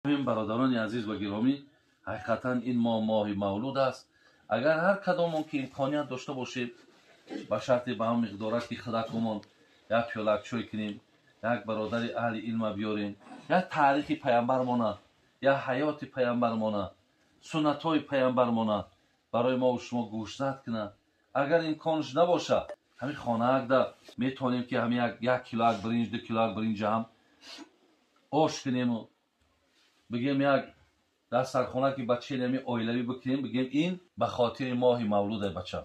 این برادران عزیز و گرامی، حقیقتا این ماه مولود است. اگر هر کدامون که امکانیت داشته باشید با شرطی به هم مقدارت که خلقمون یک پیاله چای کنیم، یک برادر اهل علم بیاریم، یک تاریخ پیامبرمون، یا حیات پیامبرمون، سنت های پیامبرمون برای ما و شما گوشزد کنه. اگر امکانش نباشه همین خانه اگه میتونیم که همین یک کیلو برنج، 2 کیلو برنج هم آش کنیم و بگیم یک در سرخانه که بچه نمی آیلوی بکنیم، بگیم این به خاطر ماه مولود بچه.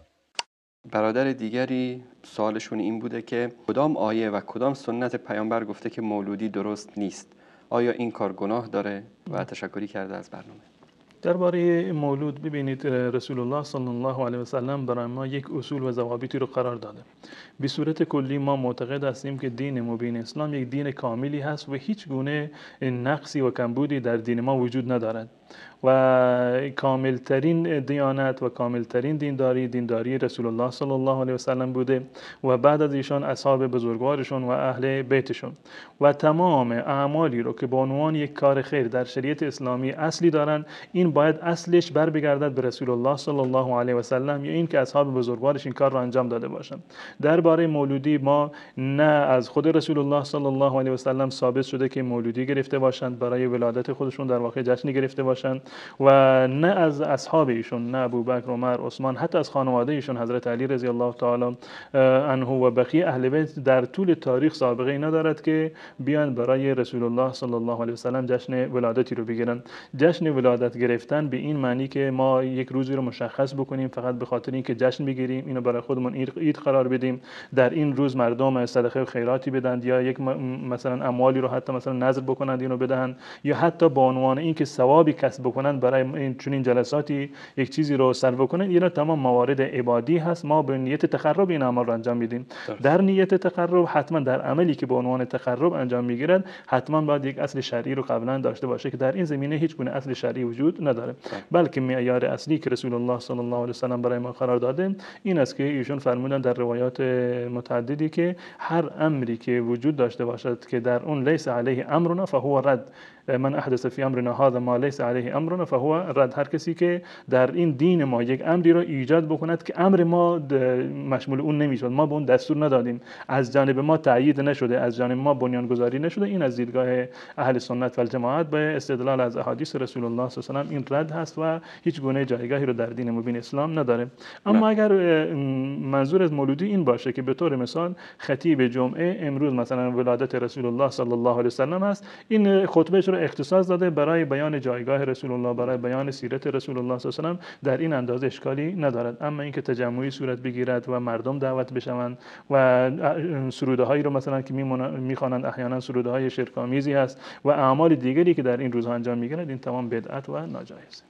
برادر دیگری سوالشون این بوده که کدام آیه و کدام سنت پیامبر گفته که مولودی درست نیست؟ آیا این کار گناه داره؟ و تشکری کرده از برنامه. درباره مولود ببینید رسول الله صلی الله علیه و سلم برای ما یک اصول و ضوابطی رو قرار داده. به صورت کلی ما معتقد هستیم که دین مبین اسلام یک دین کاملی هست و هیچ گونه نقصی و کمبودی در دین ما وجود ندارد و کاملترین دیانت و کاملترین دینداری رسول الله صلی الله علیه و سلم بوده و بعد از ایشان اصحاب بزرگوارشون و اهل بیتشون و تمام اعمالی رو که به عنوان یک کار خیر در شریعت اسلامی اصلی دارن، این باید اصلش بر بگردد به رسول الله صلی الله علیه و سلم یا این که اصحاب بزرگوارش این کار را انجام داده باشند. درباره مولودی ما نه از خود رسول الله صلی الله علیه و سلم ثابت شده که مولودی گرفته باشند، برای ولادت خودشون در واقع جشن گرفته باشند و نه از اصحاب ایشون، نه ابوبکر، عمر، عثمان، حتی از خانواده ایشون حضرت علی رضی الله تعالی عنه و بقیه اهل بیت در طول تاریخ سابقه ای ندارد که بیان برای رسول الله صلی الله علیه و سلم جشن ولادتی رو بگیرن. جشن ولادت گرفتن به این معنی که ما یک روزی رو مشخص بکنیم فقط به خاطر اینکه جشن بگیریم، اینو برای خودمون عید قرار بدیم، در این روز مردم صدقه و خیراتی بدن یا یک مثلا اموالی رو حتی مثلا نذر بکنند اینو بدهند یا حتی به عنوان اینکه ثوابی کسب بکنند برای این چنین جلساتی یک چیزی رو صرف بکنند. اینا تمام موارد عبادی هست، ما به نیت تقرب این اعمال رو انجام میدیم. در نیت تقرب حتما در عملی که به عنوان تقرب انجام میگیرد حتما باید یک اصل شرعی رو قبلا داشته باشه که در این زمینه هیچ گونه اصل شرعی وجود نداره، بلکه معیار اصلی که رسول الله صلی الله علیه و سلم برای ما قرار داده این است که ایشون فرمودن در روایات متعددی که هر امری که وجود داشته باشد که در اون لیس علیه امرنا فهو رد، من احدث فی امرنا هذا ما لیس علیه امرنا فهو رد. هر کسی که در این دین ما یک امری را ایجاد بکند که امر ما مشمول اون نمیشد، ما به اون دستور ندادیم، از جانب ما تأیید نشده، از جانب ما بنیانگذاری نشده، این از دیدگاه اهل سنت و الجماعت به استدلال از احادیث رسول الله صلی الله علیه و سلم این رد هست و هیچ گونه جایگاهی رو در دین مبین اسلام نداره. اما اگر منظور از مولودی این باشه که به طور مثال خطیب جمعه امروز مثلا ولادت رسول الله صلی الله علیه و سلم است، این خطبهش رو اختصاص داده برای بیان جایگاه رسول الله، برای بیان سیرت رسول الله صلی الله علیه و سلم، در این اندازه اشکالی ندارد. اما اینکه تجمعی صورت بگیرد و مردم دعوت بشوند و سروده هایی رو مثلا که میخوانند احیانا سروده های شرک‌آمیزی هست و اعمال دیگری که در این روزها انجام میگیرند، این تمام بدعت و ناجایز.